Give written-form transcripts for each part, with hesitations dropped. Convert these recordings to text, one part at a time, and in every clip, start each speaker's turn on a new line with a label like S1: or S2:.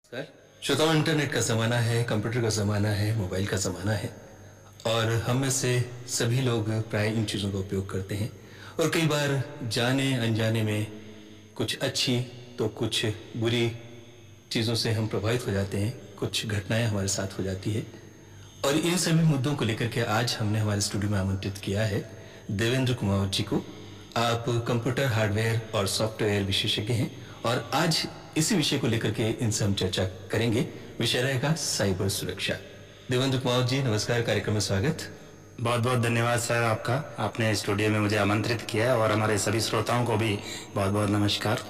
S1: Sir, श्रोताओं, internet का ज़माना है, कंप्यूटर का ज़माना है, मोबाइल का ज़माना है और हम में से सभी लोग प्राय इन चीज़ों का उपयोग करते हैं और कई बार जाने अनजाने में कुछ अच्छी तो कुछ बुरी चीज़ों से हम प्रभावित हो जाते हैं, कुछ घटनाएं हमारे साथ हो जाती है और इन सभी मुद्दों को लेकर के आज हमने हमारे स्टूडियो में आमंत्रित किया है देवेंद्र कुमावत जी को। आप कंप्यूटर हार्डवेयर और सॉफ्टवेयर विशेषज्ञ हैं और आज इसी विषय को लेकर के इनसे हम चर्चा करेंगे। विषय रहेगा साइबर सुरक्षा। देवेंद्र कुमावत जी, नमस्कार, कार्यक्रम में स्वागत।
S2: बहुत बहुत धन्यवाद सर आपका, आपने स्टूडियो में मुझे आमंत्रित किया और हमारे सभी श्रोताओं को भी बहुत बहुत नमस्कार।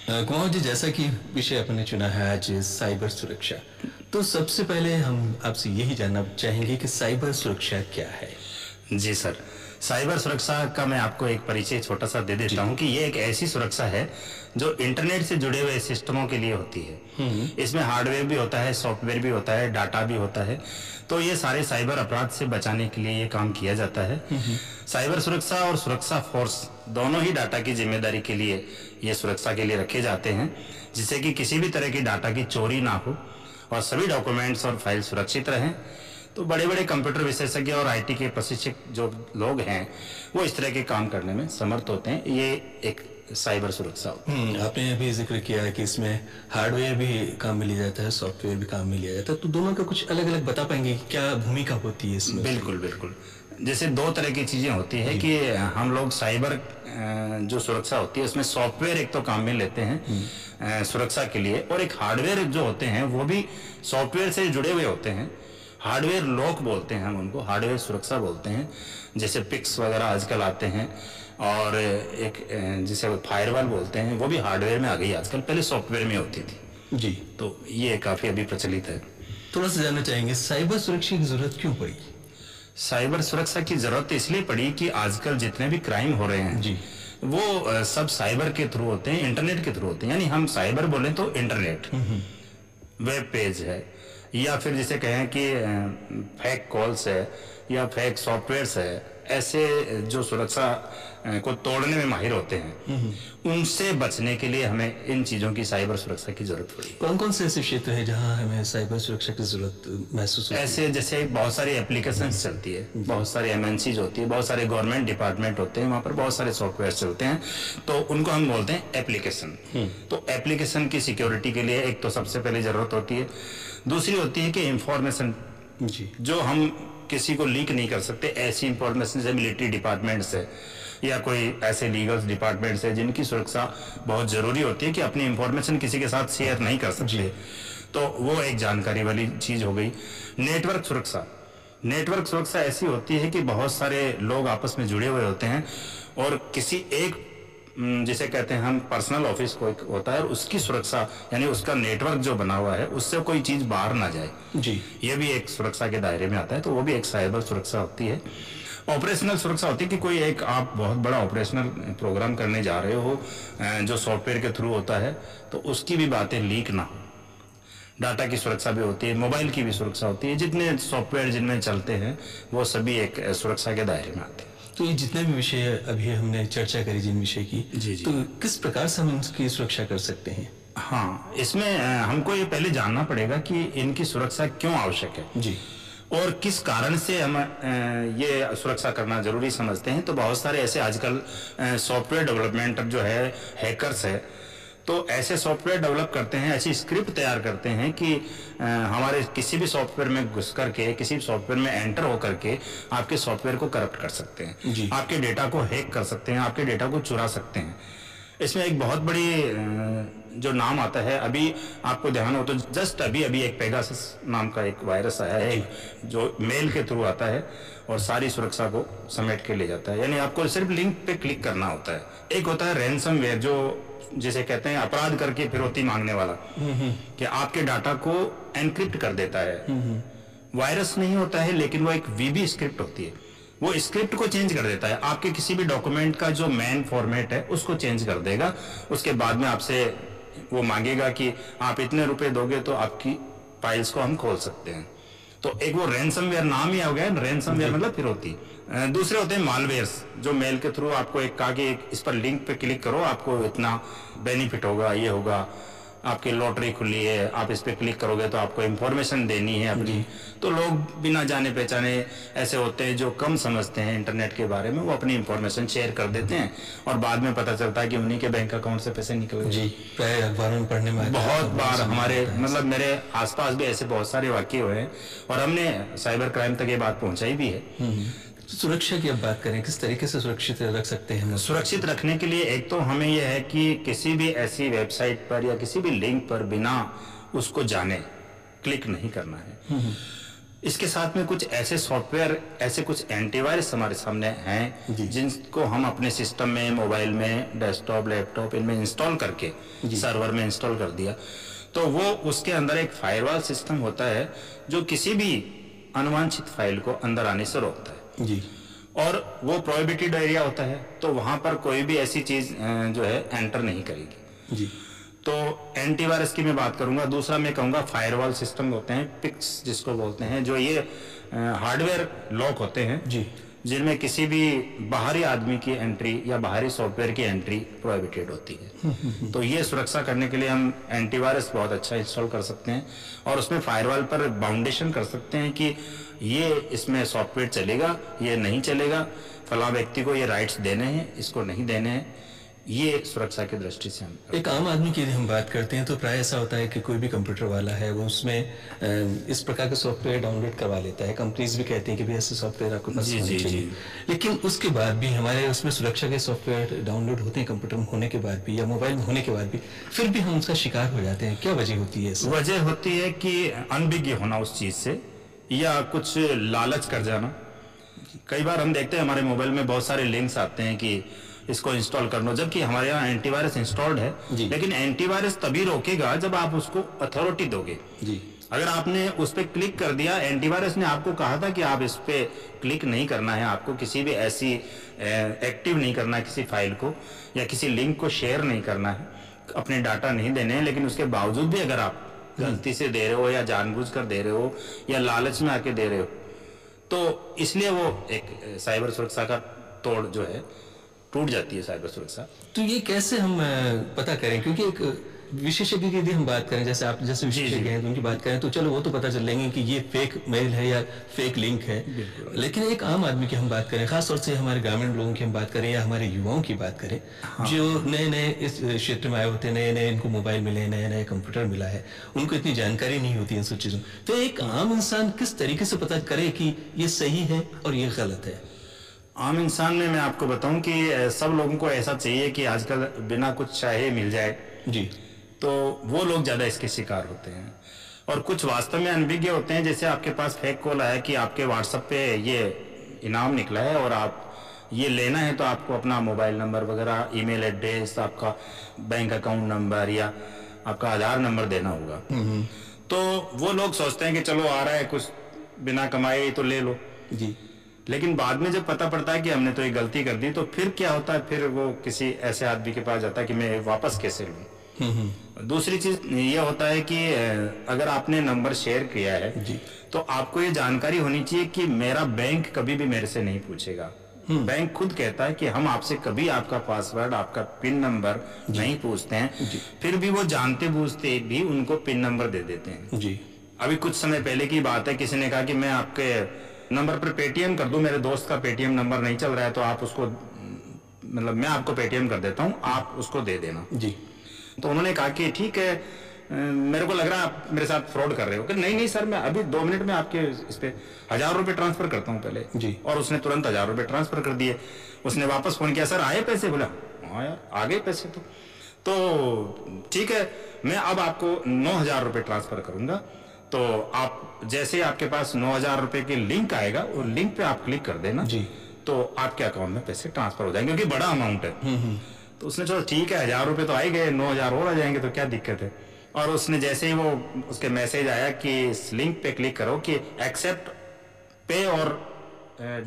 S1: कुमावत जी, जैसा कि विषय अपने चुना है आज साइबर सुरक्षा, तो सबसे पहले हम आपसे यही जानना चाहेंगे कि साइबर सुरक्षा क्या है।
S2: जी सर, साइबर सुरक्षा का मैं आपको एक परिचय छोटा सा दे देता हूँ कि ये एक ऐसी सुरक्षा है जो इंटरनेट से जुड़े हुए सिस्टमों के लिए होती है। इसमें हार्डवेयर भी होता है, सॉफ्टवेयर भी होता है, डाटा भी होता है, तो ये सारे साइबर अपराध से बचाने के लिए ये काम किया जाता है। साइबर सुरक्षा और सुरक्षा फोर्स दोनों ही डाटा की जिम्मेदारी के लिए ये सुरक्षा के लिए रखे जाते हैं, जिससे कि किसी भी तरह की डाटा की चोरी ना हो और सभी डॉक्यूमेंट्स और फाइल सुरक्षित रहें। तो बड़े बड़े कंप्यूटर विशेषज्ञ और आईटी के प्रशिक्षक जो लोग हैं वो इस तरह के काम करने में समर्थ होते हैं। ये एक साइबर सुरक्षा होती है।
S1: आपने अभी जिक्र किया है कि इसमें हार्डवेयर भी काम में लिया जाता है, सॉफ्टवेयर भी काम में लिया जाता है, तो दोनों का कुछ अलग अलग बता पाएंगे क्या भूमिका होती है इसमें?
S2: बिल्कुल बिल्कुल, जैसे दो तरह की चीजें होती है कि हम लोग साइबर जो सुरक्षा होती है उसमें सॉफ्टवेयर एक तो काम में लेते हैं सुरक्षा के लिए, और एक हार्डवेयर जो होते हैं वो भी सॉफ्टवेयर से जुड़े हुए होते हैं। हार्डवेयर लॉक बोलते हैं हम उनको, हार्डवेयर सुरक्षा बोलते हैं, जैसे पिक्स वगैरह आजकल आते हैं, और एक जिसे फायरवॉल बोलते हैं वो भी हार्डवेयर में आ गई आजकल, पहले सॉफ्टवेयर में होती थी
S1: जी।
S2: तो ये काफी अभी प्रचलित है।
S1: थोड़ा सा जानना चाहेंगे साइबर सुरक्षा की जरूरत क्यों पड़ी?
S2: साइबर सुरक्षा की जरूरत इसलिए पड़ी कि आजकल जितने भी क्राइम हो रहे हैं
S1: जी,
S2: वो सब साइबर के थ्रू होते हैं, इंटरनेट के थ्रू होते हैं। यानी हम साइबर बोलें तो इंटरनेट, वेब पेज है, या फिर जिसे कहें कि फेक कॉल्स है या फेक सॉफ्टवेयर्स है, ऐसे जो सुरक्षा को तोड़ने में माहिर होते हैं, उनसे बचने के लिए हमें इन चीजों की साइबर सुरक्षा की जरूरत पड़ी।
S1: कौन कौन से ऐसे क्षेत्र है जहां हमें साइबर सुरक्षा की जरूरत महसूस होती है?
S2: ऐसे जैसे बहुत सारी एप्लीकेशंस चलती है, बहुत सारी एमएनसीज होती है, बहुत सारे गवर्नमेंट डिपार्टमेंट होते हैं, वहां पर बहुत सारे सॉफ्टवेयर चलते हैं, तो उनको हम बोलते हैं एप्लीकेशन। तो एप्लीकेशन की सिक्योरिटी के लिए एक तो सबसे पहले जरूरत होती है, दूसरी होती है कि इंफॉर्मेशन
S1: जी,
S2: जो हम किसी को लीक नहीं कर सकते, ऐसी इंफॉर्मेशन से मिलिट्री डिपार्टमेंट से या कोई ऐसे लीगल डिपार्टमेंट से जिनकी सुरक्षा बहुत जरूरी होती है कि अपनी इंफॉर्मेशन किसी के साथ शेयर नहीं कर सकते, तो वो एक जानकारी वाली चीज हो गई। नेटवर्क सुरक्षा, नेटवर्क सुरक्षा ऐसी होती है कि बहुत सारे लोग आपस में जुड़े हुए होते हैं और किसी एक जिसे कहते हैं हम पर्सनल ऑफिस को होता है, और उसकी सुरक्षा यानी उसका नेटवर्क जो बना हुआ है उससे कोई चीज बाहर ना जाए
S1: जी, ये
S2: भी एक सुरक्षा के दायरे में आता है, तो वो भी एक साइबर सुरक्षा होती है। ऑपरेशनल सुरक्षा होती है कि कोई एक आप बहुत बड़ा ऑपरेशनल प्रोग्राम करने जा रहे हो जो सॉफ्टवेयर के थ्रू होता है, तो उसकी भी बातें लीक ना हो। डाटा की सुरक्षा भी होती है, मोबाइल की भी सुरक्षा होती है, जितने सॉफ्टवेयर जिनमें चलते हैं वो सभी एक सुरक्षा के दायरे में आते हैं।
S1: तो ये जितने भी विषय अभी हमने चर्चा करी जिन विषय की,
S2: जी जी,
S1: तो किस प्रकार से हम इनकी सुरक्षा कर सकते हैं?
S2: हाँ, इसमें हमको ये पहले जानना पड़ेगा कि इनकी सुरक्षा क्यों आवश्यक है
S1: जी,
S2: और किस कारण से हम ये सुरक्षा करना जरूरी समझते हैं। तो बहुत सारे ऐसे आजकल सॉफ्टवेयर डेवलपमेंट जो है, हैकर्स है, तो ऐसे सॉफ्टवेयर डेवलप करते हैं, ऐसी स्क्रिप्ट तैयार करते हैं कि हमारे किसी भी सॉफ्टवेयर में घुस करके, किसी भी सॉफ्टवेयर में एंटर हो करके आपके सॉफ्टवेयर को करप्ट कर सकते हैं, आपके डेटा को हैक कर सकते हैं, आपके डेटा को चुरा सकते हैं। इसमें एक बहुत बड़ी जो नाम आता है, अभी आपको ध्यान हो तो जस्ट अभी एक पेगासस नाम का एक वायरस आया है जो मेल के थ्रू आता है और सारी सुरक्षा को समेट के ले जाता है। यानी आपको सिर्फ लिंक पे क्लिक करना होता है। एक होता है रैनसमवेयर जो जिसे कहते हैं अपराध करके फिरौती मांगने वाला, कि आपके डाटा को एनक्रिप्ट कर देता है। वायरस नहीं होता है लेकिन वो एक वीबी स्क्रिप्ट होती है, वो स्क्रिप्ट को चेंज कर देता है, आपके किसी भी डॉक्यूमेंट का जो मेन फॉर्मेट है उसको चेंज कर देगा। उसके बाद में आपसे वो मांगेगा कि आप इतने रुपए दोगे तो आपकी फाइल्स को हम खोल सकते हैं। तो एक वो रैनसमवेयर नाम ही आ गया, रैनसमवेयर मतलब फिरौती। दूसरे होते हैं मालवेयर्स, जो मेल के थ्रू आपको एक कहा कि इस पर लिंक पे क्लिक करो, आपको इतना बेनिफिट होगा, ये होगा, आपकी लॉटरी खुली है, आप इस पे क्लिक करोगे तो आपको इंफॉर्मेशन देनी है अपनी, तो लोग बिना जाने पहचाने ऐसे होते हैं जो कम समझते हैं इंटरनेट के बारे में, वो अपनी इंफॉर्मेशन शेयर कर देते हैं और बाद में पता चलता है कि उन्हीं के बैंक अकाउंट से पैसे निकल गए।
S1: जी, प्राय अखबारों में पढ़ने में आता है,
S2: बहुत बार हमारे मतलब मेरे आसपास भी ऐसे बहुत सारे वाकये हुए हैं और हमने साइबर क्राइम तक ये बात पहुंचाई भी है।
S1: तो सुरक्षा की अब बात करें, किस तरीके से सुरक्षित रख सकते हैं हम?
S2: सुरक्षित रखने के लिए एक तो हमें यह है कि किसी भी ऐसी वेबसाइट पर या किसी भी लिंक पर बिना उसको जाने क्लिक नहीं करना है। इसके साथ में कुछ ऐसे सॉफ्टवेयर, ऐसे कुछ एंटीवायरस हमारे सामने हैं जिनको हम अपने सिस्टम में, मोबाइल में, डेस्कटॉप, लैपटॉप इनमें इंस्टॉल करके सर्वर में इंस्टॉल कर दिया, तो वो उसके अंदर एक फायरवॉल सिस्टम होता है जो किसी भी अनवांछित फाइल को अंदर आने से रोकता है
S1: जी।
S2: और वो प्रोहिबिटेड एरिया होता है, तो वहां पर कोई भी ऐसी चीज जो है एंटर नहीं करेगी
S1: जी।
S2: तो एंटीवायरस की मैं बात करूंगा। दूसरा मैं कहूंगा फायरवॉल सिस्टम होते हैं, पिक्स जिसको बोलते हैं, जो ये हार्डवेयर लॉक होते हैं
S1: जी,
S2: जिनमें किसी भी बाहरी आदमी की एंट्री या बाहरी सॉफ्टवेयर की एंट्री प्रोहिबिटेड होती है। तो ये सुरक्षा करने के लिए हम एंटीवायरस बहुत अच्छा इंस्टॉल कर सकते हैं और उसमें फायरवॉल पर बाउंडेशन कर सकते हैं कि ये इसमें सॉफ्टवेयर चलेगा, ये नहीं चलेगा, फला व्यक्ति को ये राइट्स देने हैं, इसको नहीं देने हैं। ये सुरक्षा की दृष्टि से हम
S1: एक आम आदमी की यदि हम बात करते हैं तो प्राय ऐसा होता है कि कोई भी कंप्यूटर वाला है वो उसमें इस प्रकार का सॉफ्टवेयर डाउनलोड करवा लेता है। कंपनीज भी कहती हैं कि भाई ऐसे सॉफ्टवेयर आपको पास होने चाहिए, लेकिन उसके बाद भी हमारे उसमें सुरक्षा के सॉफ्टवेयर डाउनलोड होते हैं कंप्यूटर में होने के बाद भी या मोबाइल में होने के बाद भी, फिर भी हम उसका शिकार हो जाते हैं। क्या वजह होती है?
S2: वजह होती है कि अनभिज्ञ होना उस चीज से या कुछ लालच कर जाना। कई बार हम देखते हैं हमारे मोबाइल में बहुत सारे लिंक्स आते हैं कि इसको इंस्टॉल कर लो, जबकि हमारे यहाँ एंटीवायरस इंस्टॉल्ड है, लेकिन एंटीवायरस तभी रोकेगा जब आप उसको अथॉरिटी दोगे जी। अगर आपने उस पर क्लिक कर दिया, एंटीवायरस ने आपको कहा था कि आप इस पे क्लिक नहीं करना है, आपको किसी भी ऐसी एक्टिव नहीं करना है किसी फाइल को या किसी लिंक को शेयर नहीं करना है, अपने डाटा नहीं देने हैं, लेकिन उसके बावजूद भी अगर आप गलती से दे रहे हो या जानबूझकर दे रहे हो या लालच में आके दे रहे हो, तो इसलिए वो एक साइबर सुरक्षा का तोड़ जो है टूट जाती है साइबर सुरक्षा।
S1: तो ये कैसे हम पता करें? क्योंकि एक विशेषज्ञ की यदि हम बात करें, जैसे आप जैसे विशेषज्ञ हैं तो उनकी बात करें तो चलो वो तो पता चल लेंगे कि ये फेक मेल है या फेक लिंक है, लेकिन एक आम आदमी की हम बात करें, खासतौर से हमारे ग्रामीण लोगों की हम बात करें या हमारे युवाओं की बात करें, जो नए नए इस क्षेत्र में आए होते हैं, नए नए इनको मोबाइल मिले, नए नए कंप्यूटर मिला है, उनको इतनी जानकारी नहीं होती इन सब चीजों। तो एक आम इंसान किस तरीके से पता करे कि ये सही है और ये गलत है?
S2: आम इंसान में मैं आपको बताऊं कि सब लोगों को ऐसा चाहिए कि आजकल बिना कुछ चाहे मिल जाए
S1: जी,
S2: तो वो लोग ज्यादा इसके शिकार होते हैं। और कुछ वास्तव में अनभिज्ञ होते हैं, जैसे आपके पास फेक कॉल आया कि आपके व्हाट्सएप पे ये इनाम निकला है और आप ये लेना है तो आपको अपना मोबाइल नंबर वगैरह, ईमेल एड्रेस, आपका बैंक अकाउंट नंबर या आपका आधार नंबर देना होगा। तो वो लोग सोचते हैं कि चलो आ रहा है कुछ बिना कमाए तो ले लो
S1: जी,
S2: लेकिन बाद में जब पता पड़ता है कि हमने तो ये गलती कर दी, तो फिर क्या होता है, फिर वो किसी ऐसे आदमी के पास जाता है कि मैं वापस कैसे लूं। दूसरी चीज ये होता है कि अगर आपने नंबर शेयर किया है जी, तो आपको ये जानकारी होनी चाहिए कि मेरा बैंक कभी भी मेरे से नहीं पूछेगा। बैंक खुद कहता है कि हम आपसे कभी आपका पासवर्ड, आपका पिन नंबर नहीं पूछते हैं, फिर भी वो जानते बूझते भी उनको पिन नंबर दे देते हैं जी। अभी कुछ समय पहले की बात है, किसी ने कहा कि मैं आपके नंबर पर पेटीएम कर दूं, मेरे दोस्त का पेटीएम नंबर नहीं चल रहा है तो आप उसको, मतलब मैं आपको पेटीएम कर देता हूं, आप उसको दे देना जी। तो उन्होंने कहा कि ठीक है, मेरे को लग रहा है आप मेरे साथ फ्रॉड कर रहे हो। कि नहीं नहीं सर, मैं अभी 2 मिनट में आपके इस पे 1000 रुपए ट्रांसफर करता हूँ पहले जी। और उसने तुरंत 1000 रुपए ट्रांसफर कर दिए। उसने वापस फोन किया, सर आए पैसे? बोला हाँ यार आ गए पैसे। तो ठीक है, मैं अब आपको 9000 रुपए ट्रांसफर करूंगा, तो आप जैसे ही आपके पास 9000 रुपए की लिंक आएगा, वो लिंक पे आप क्लिक कर देना जी, तो आपके अकाउंट में पैसे ट्रांसफर हो जाएंगे, क्योंकि बड़ा अमाउंट है। तो उसने चलो ठीक है, 1000 रुपए तो आ ही गए, 9000 और आ जाएंगे तो क्या दिक्कत है। और उसने जैसे ही वो उसके मैसेज आया कि इस लिंक पे क्लिक करो कि एक्सेप्ट पे और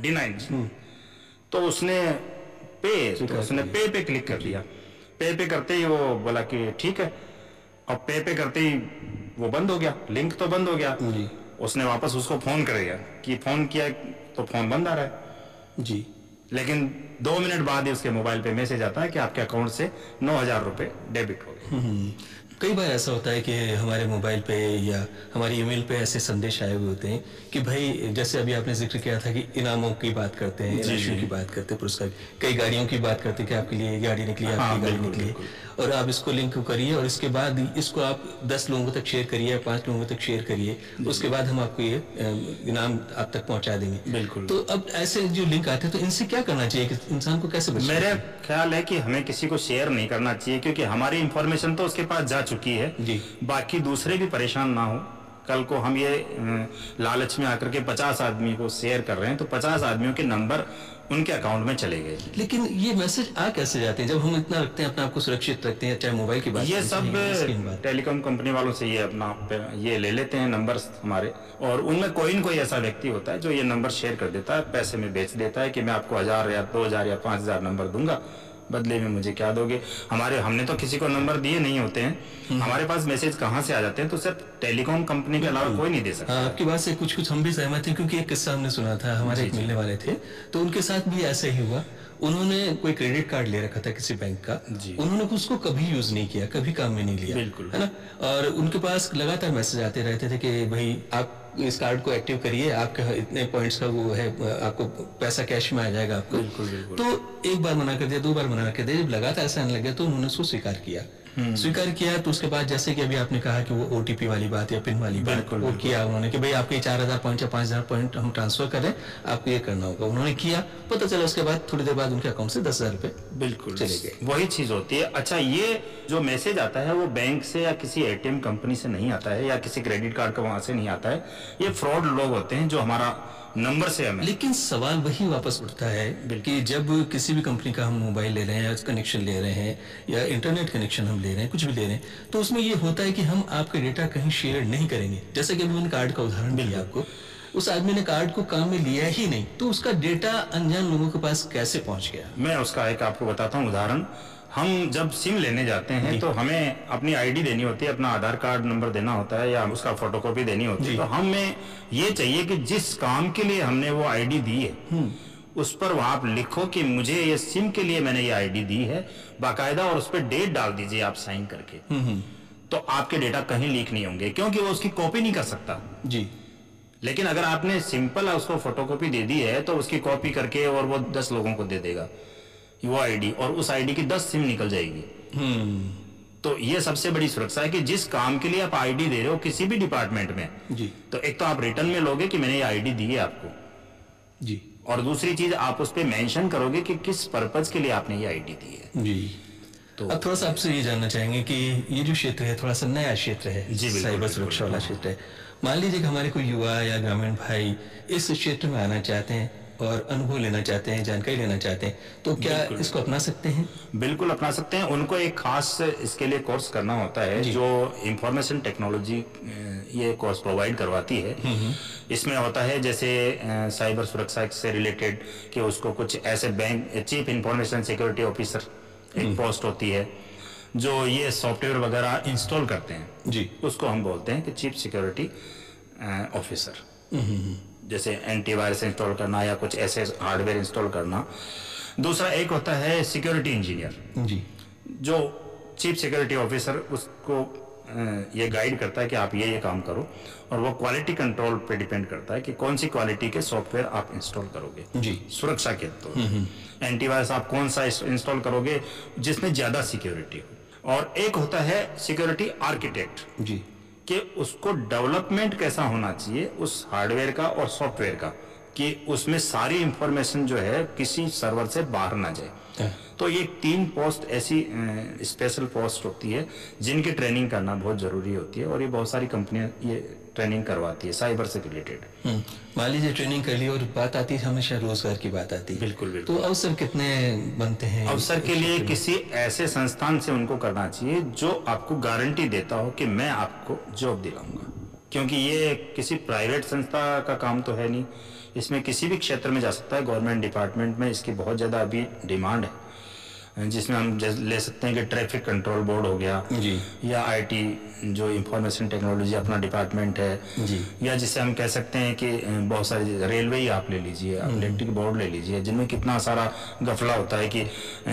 S2: डिनाइड, तो उसने पे क्लिक कर दिया। पे करते ही वो बोला कि ठीक है, और पे करते ही वो बंद हो गया, लिंक तो बंद हो गया जी। उसने वापस उसको फोन करेगा कि फोन किया तो फोन बंद आ रहा है जी, लेकिन 2 मिनट बाद ही उसके मोबाइल पे मैसेज आता है कि आपके अकाउंट से 9000 रुपए डेबिट हो गए।
S1: कई बार ऐसा होता है कि हमारे मोबाइल पे या हमारी ईमेल पे ऐसे संदेश आए हुए होते हैं कि भाई, जैसे अभी आपने जिक्र किया था कि इनामों की बात करते हैं, राशियों की बात करते हैं, पुरस्कार, कई गाड़ियों की बात करते हैं कि आपके लिए ये गाड़ी निकली, आपकी गाड़ी निकली है और आप इसको लिंक करिए और इसके बाद इसको आप 10 लोगों तक शेयर करिए, 5 लोगों तक शेयर करिए, उसके बाद हम आपको ये इनाम आप तक पहुंचा देंगे।
S2: बिल्कुल।
S1: तो अब ऐसे जो लिंक आते हैं तो इनसे क्या करना चाहिए कि इंसान को कैसे बचना?
S2: मेरा ख्याल है कि हमें किसी को शेयर नहीं करना चाहिए, क्योंकि हमारी इंफॉर्मेशन तो उसके पास जा चुकी है
S1: जी।
S2: बाकी दूसरे भी परेशान ना हो। कल को हम ये लालच में आकर के 50 आदमी को शेयर कर रहे हैं तो 50 आदमियों के नंबर उनके अकाउंट में चले गए।
S1: लेकिन ये मैसेज आ कैसे जाते हैं जब हम इतना रखते हैं, अपने आप को सुरक्षित रखते हैं, चाहे मोबाइल की बात
S2: ये सब टेलीकॉम कंपनी वालों से ये अपना ये ले लेते हैं नंबर हमारे, और उनमें कोई न कोई ऐसा व्यक्ति होता है जो ये नंबर शेयर कर देता है, पैसे में बेच देता है कि मैं आपको 1000 या 2000 या 5000 नंबर दूंगा, बदले में मुझे क्या दोगे। हमने तो किसी को नंबर दिए नहीं होते हैं, हमारे पास मैसेज कहाँ से आ जाते हैं, तो सिर्फ टेलीकॉम कंपनी के अलावा कोई नहीं दे सकता।
S1: हाँ, आपकी बात से कुछ हम भी सहमत हैं, क्योंकि एक किस्सा हमने सुना था, हमारे एक मिलने वाले थे तो उनके साथ भी ऐसा ही हुआ। उन्होंने कोई क्रेडिट कार्ड ले रखा था किसी बैंक का, उन्होंने उसको कभी यूज नहीं किया, कभी काम में नहीं लिया,
S2: बिल्कुल,
S1: है ना। और उनके पास लगातार मैसेज आते रहते थे कि भाई आप इस कार्ड को एक्टिव करिए, आपका इतने पॉइंट्स का वो है, आपको पैसा कैश में आ जाएगा आपको।
S2: बिल्कुल, बिल्कुल।
S1: तो एक बार मना कर दिया, 2 बार मना कर दिया, जब लगातार ऐसा आने लग गया तो उन्होंने उसको स्वीकार किया। तो उसके बाद जैसे कि अभी आपने कहा कि वो ओटीपी वाली बात या पिन वाली बात वो किया उन्होंने कि भाई आपके 4000 पॉइंट या 5000 पॉइंट हम ट्रांसफर करें, आपको ये करना होगा। उन्होंने किया, पता चला उसके बाद थोड़ी देर बाद उनके अकाउंट से 10,000 रुपए
S2: बिल्कुल
S1: चले गए।
S2: वही चीज होती है। अच्छा, ये जो मैसेज आता है वो बैंक से या किसी एटीएम कंपनी से नहीं आता है या किसी क्रेडिट कार्ड का वहां से नहीं आता है, ये फ्रॉड लोग होते हैं जो हमारा नंबर से हमें।
S1: लेकिन सवाल वही वापस उठता है कि जब किसी भी कंपनी का हम मोबाइल ले रहे हैं या कनेक्शन ले रहे हैं या इंटरनेट कनेक्शन हम ले रहे हैं, कुछ भी ले रहे हैं, तो उसमें ये होता है कि हम आपका डेटा कहीं शेयर नहीं करेंगे। जैसे कि मैंने कार्ड का उदाहरण दिया आपको, उस आदमी ने कार्ड को काम में लिया ही नहीं, तो उसका डेटा अनजान लोगों के पास कैसे पहुंच गया?
S2: मैं उसका एक आपको बताता हूँ उदाहरण। हम जब सिम लेने जाते हैं तो हमें अपनी आईडी देनी होती है, अपना आधार कार्ड नंबर देना होता है या उसका फोटोकॉपी देनी होती है। तो हमें ये चाहिए कि जिस काम के लिए हमने वो आईडी दी है उस पर वहां आप लिखो कि मुझे ये सिम के लिए मैंने ये आईडी दी है बाकायदा, और उस पर डेट डाल दीजिए आप साइन करके। तो आपके डेटा कहीं लीक नहीं होंगे, क्योंकि वो उसकी कॉपी नहीं कर सकता जी। लेकिन अगर आपने सिंपल उसको फोटोकॉपी दे दी है तो उसकी कॉपी करके और वो 10 लोगों को दे देगा वो आईडी, और उस आईडी की 10 सिम निकल जाएगी। तो ये सबसे बड़ी सुरक्षा है कि जिस काम के लिए आप आईडी दे रहे हो किसी भी डिपार्टमेंट में जी, तो एक तो आप रिटर्न में लोगे कि मैंने ये आईडी दी है आपको जी, और दूसरी चीज आप उस पर मेंशन करोगे कि किस पर्पज के लिए आपने ये आईडी दी है जी।
S1: तो अब थोड़ा सा आपसे ये जानना चाहेंगे कि ये जो क्षेत्र है थोड़ा सा नया क्षेत्र है जी, साइबर सुरक्षा वाला क्षेत्र है। मान लीजिए कि हमारे कोई युवा या ग्रामीण भाई इस क्षेत्र में आना चाहते हैं और अनुभव लेना चाहते हैं, जानकारी लेना चाहते हैं, तो क्या इसको अपना सकते हैं?
S2: बिल्कुल अपना सकते हैं। उनको एक खास इसके लिए कोर्स करना होता है जो इंफॉर्मेशन टेक्नोलॉजी ये कोर्स प्रोवाइड करवाती है। इसमें होता है जैसे साइबर सुरक्षा से रिलेटेड कि उसको कुछ ऐसे bank chief information security officer एक पोस्ट होती है जो ये सॉफ्टवेयर वगैरह इंस्टॉल करते हैं जी, उसको हम बोलते हैं कि चीफ सिक्योरिटी ऑफिसर। जैसे एंटीवायरस इंस्टॉल करना या कुछ ऐसे हार्डवेयर इंस्टॉल करना। दूसरा एक होता है सिक्योरिटी इंजीनियर जी, जो चीफ सिक्योरिटी ऑफिसर उसको ये गाइड करता है कि आप ये काम करो, और वो क्वालिटी कंट्रोल पे डिपेंड करता है कि कौन सी क्वालिटी के सॉफ्टवेयर आप इंस्टॉल करोगे जी, सुरक्षा के तौर। एंटीवायरस आप कौन सा इंस्टॉल करोगे जिसमें ज्यादा सिक्योरिटी हो। और एक होता है सिक्योरिटी आर्किटेक्ट जी, कि उसको डेवलपमेंट कैसा होना चाहिए उस हार्डवेयर का और सॉफ्टवेयर का, कि उसमें सारी इंफॉर्मेशन जो है किसी सर्वर से बाहर ना जाए। तो ये 3 पोस्ट ऐसी स्पेशल पोस्ट होती है जिनकी ट्रेनिंग करना बहुत जरूरी होती है, और ये बहुत सारी कंपनियां ये ट्रेनिंग करवाती है साइबर से रिलेटेड।
S1: मान लीजिए ट्रेनिंग कर ली और बात आती है हमेशा रोजगार की बात आती है।
S2: बिल्कुल बिल्कुल।
S1: तो अवसर कितने बनते हैं?
S2: अवसर के लिए किसी ऐसे संस्थान से उनको करना चाहिए जो आपको गारंटी देता हो कि मैं आपको जॉब दिलाऊंगा, क्योंकि ये किसी प्राइवेट संस्था का काम तो है नहीं, इसमें किसी भी क्षेत्र में जा सकता है। गवर्नमेंट डिपार्टमेंट में इसकी बहुत ज्यादा अभी डिमांड है, जिसमें हम ले सकते हैं कि ट्रैफिक कंट्रोल बोर्ड हो गया जी, या आईटी जो इंफॉर्मेशन टेक्नोलॉजी अपना डिपार्टमेंट है जी, या जिसे हम कह सकते हैं कि बहुत सारी रेलवे ही आप ले लीजिए, आप इलेक्ट्रिक बोर्ड ले लीजिए, जिनमें कितना सारा गफला होता है कि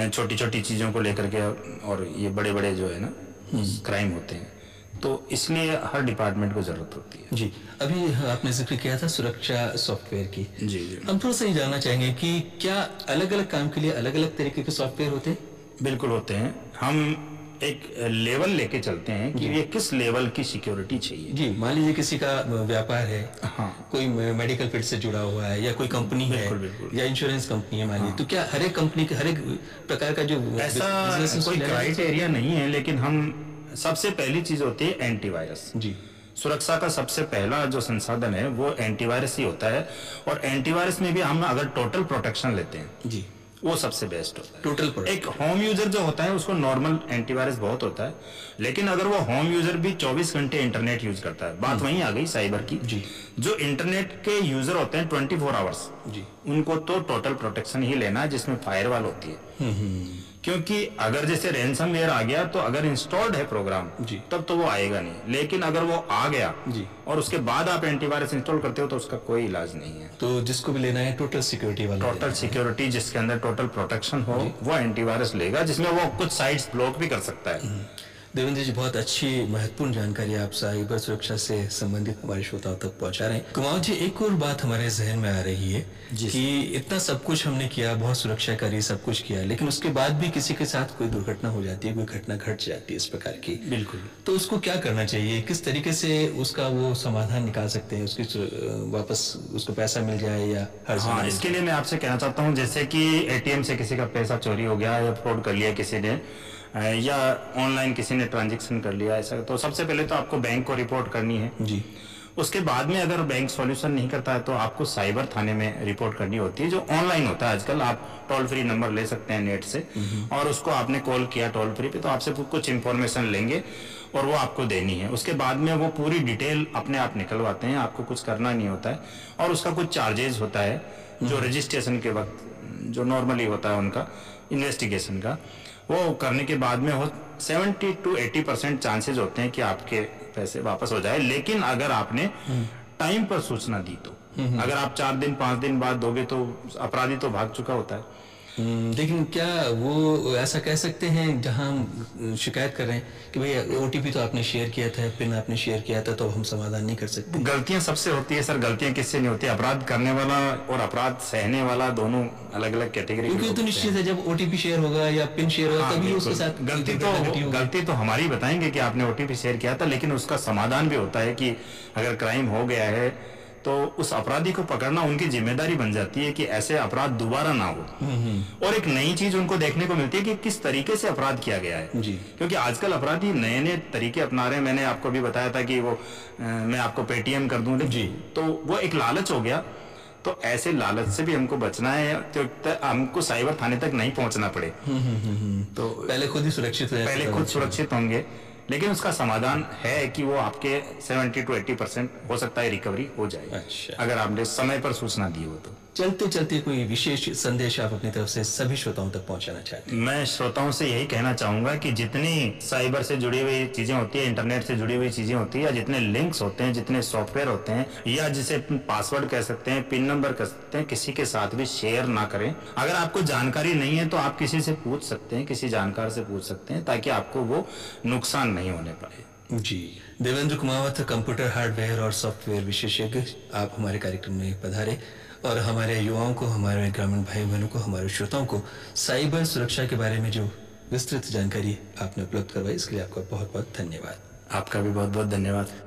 S2: छोटी छोटी चीजों को लेकर के, और ये बड़े बड़े जो है ना क्राइम होते हैं, तो इसलिए हर डिपार्टमेंट को जरूरत होती है।
S1: जी, अभी आपने जिक्र किया था सुरक्षा सॉफ्टवेयर की।
S2: जी जी,
S1: हम थोड़ा सा ये जानना चाहेंगे कि क्या अलग अलग काम के लिए अलग अलग तरीके के सॉफ्टवेयर होते हैं?
S2: बिल्कुल होते हैं। हम एक लेवल लेके चलते हैं कि ये किस लेवल की सिक्योरिटी चाहिए।
S1: जी, मान लीजिए किसी का व्यापार है,
S2: हाँ,
S1: कोई मेडिकल फील्ड से जुड़ा हुआ है, या कोई कंपनी है,
S2: बिल्कुल।
S1: या इंश्योरेंस कंपनी है मान लीजिए, तो क्या हर एक कंपनी के हर एक प्रकार का जो
S2: ऐसा कोई क्राइटेरिया नहीं है, लेकिन हम सबसे पहली चीज होती है एंटीवायरस।
S1: जी,
S2: सुरक्षा का सबसे पहला जो संसाधन है वो एंटीवायरस ही होता है, और एंटीवायरस में भी हम अगर टोटल प्रोटेक्शन लेते हैं
S1: जी,
S2: वो सबसे बेस्ट होता है।
S1: टोटल
S2: एक होम यूजर जो होता है उसको नॉर्मल एंटीवायरस बहुत होता है, लेकिन अगर वो होम यूजर भी 24 घंटे इंटरनेट यूज करता है, बात वहीं आ गई साइबर की।
S1: जी,
S2: जो इंटरनेट के यूजर होते हैं 24 आवर्स,
S1: जी,
S2: उनको तो टोटल प्रोटेक्शन ही लेना है, जिसमें फायरवॉल होती है। क्योंकि अगर जैसे रैनसमवेयर आ गया तो अगर इंस्टॉल्ड है प्रोग्राम
S1: जी,
S2: तब तो वो आएगा नहीं, लेकिन अगर वो आ गया
S1: जी,
S2: और उसके बाद आप एंटीवायरस इंस्टॉल करते हो तो उसका कोई इलाज नहीं है।
S1: तो जिसको भी लेना है टोटल सिक्योरिटी वाला,
S2: टोटल सिक्योरिटी जिसके अंदर टोटल प्रोटेक्शन हो वो एंटीवायरस लेगा, जिसमें वो कुछ साइट्स ब्लॉक भी कर सकता है।
S1: देवेंद्र जी, बहुत अच्छी महत्वपूर्ण जानकारी आप साइबर सुरक्षा से संबंधित हमारे श्रोताओं तक पहुंचा रहे हैं। कुमार जी, एक और बात हमारे जहन में आ रही है कि इतना सब कुछ हमने किया, बहुत सुरक्षा करी, सब कुछ किया, लेकिन उसके बाद भी किसी के साथ कोई दुर्घटना हो जाती है, कोई घटना घट जाती है इस प्रकार की।
S2: बिल्कुल।
S1: तो उसको क्या करना चाहिए, किस तरीके से उसका वो समाधान निकाल सकते हैं, उसकी वापस उसको पैसा मिल जाए या हर
S2: हाँ, इसके लिए मैं आपसे कहना चाहता हूँ, जैसे कि एटीएम से किसी का पैसा चोरी हो गया या फ्रॉड कर लिया किसी ने, या ऑनलाइन किसी ने ट्रांजैक्शन कर लिया ऐसा, तो सबसे पहले तो आपको बैंक को रिपोर्ट करनी है।
S1: जी,
S2: उसके बाद में अगर बैंक सॉल्यूशन नहीं करता है तो आपको साइबर थाने में रिपोर्ट करनी होती है, जो ऑनलाइन होता है आजकल। आप टोल फ्री नंबर ले सकते हैं नेट से, और उसको आपने कॉल किया टोल फ्री पे तो आपसे कुछ इंफॉर्मेशन लेंगे और वो आपको देनी है। उसके बाद में वो पूरी डिटेल अपने आप निकलवाते हैं, आपको कुछ करना नहीं होता है, और उसका कुछ चार्जेस होता है जो रजिस्ट्रेशन के वक्त जो नॉर्मली होता है उनका इन्वेस्टिगेशन का, वो करने के बाद में 70 to 80% चांसेस होते हैं कि आपके पैसे वापस हो जाए। लेकिन अगर आपने टाइम पर सूचना दी तो, अगर आप 4 दिन 5 दिन बाद दोगे तो अपराधी तो भाग चुका होता है।
S1: लेकिन क्या वो ऐसा कह सकते हैं जहां हम शिकायत कर रहे हैं कि भाई ओटीपी तो आपने शेयर किया था, पिन आपने शेयर किया था, तो हम समाधान नहीं कर सकते?
S2: गलतियां सबसे होती है सर, गलतियां किससे नहीं होती? अपराध करने वाला और अपराध सहने वाला दोनों अलग अलग कैटेगरी।
S1: क्योंकि तो निश्चित है जब ओटीपी शेयर होगा या पिन शेयर होगा तभी उसके साथ
S2: गलती तो हमारी बताएंगे कि आपने ओटीपी शेयर किया था, लेकिन उसका समाधान भी होता है कि अगर क्राइम हो गया है तो उस अपराधी को पकड़ना उनकी जिम्मेदारी बन जाती है कि ऐसे अपराध दोबारा ना हो। और एक नई चीज उनको देखने को मिलती है कि किस तरीके से अपराध किया गया है
S1: जी।
S2: क्योंकि आजकल अपराधी नए नए तरीके अपना रहे हैं। मैंने आपको भी बताया था कि वो मैं आपको पेटीएम कर दूं जी, तो वो एक लालच हो गया। तो ऐसे लालच से भी हमको बचना है, तो हमको साइबर थाने तक नहीं पहुंचना पड़े।
S1: तो पहले खुद ही सुरक्षित है,
S2: पहले खुद सुरक्षित होंगे, लेकिन उसका समाधान है कि वो आपके 70 to 80% हो सकता है रिकवरी हो जाए।
S1: अच्छा।
S2: अगर आपने समय पर सूचना दी हो तो।
S1: चलते चलते कोई विशेष संदेश आप अपनी तरफ से सभी श्रोताओं तक पहुंचाना चाहते हैं?
S2: मैं श्रोताओं से यही कहना चाहूंगा कि जितनी साइबर से जुड़ी हुई चीजें होती है, इंटरनेट से जुड़ी हुई चीजें होती है, या जितने लिंक्स होते हैं, जितने सॉफ्टवेयर होते हैं, या जिसे पासवर्ड कह सकते हैं, पिन नंबर कह सकते हैं, किसी के साथ भी शेयर ना करें। अगर आपको जानकारी नहीं है तो आप किसी से पूछ सकते हैं, किसी जानकार से पूछ सकते हैं, ताकि आपको वो नुकसान नहीं होने पाए।
S1: जी। देवेंद्र कुमावत, कंप्यूटर हार्डवेयर और सॉफ्टवेयर विशेषज्ञ, आप हमारे कार्यक्रम में पधारे और हमारे युवाओं को, हमारे ग्रामीण भाई बहनों को, हमारे श्रोताओं को साइबर सुरक्षा के बारे में जो विस्तृत जानकारी आपने उपलब्ध करवाई, इसके लिए आपका बहुत बहुत धन्यवाद।
S2: आपका भी बहुत बहुत धन्यवाद।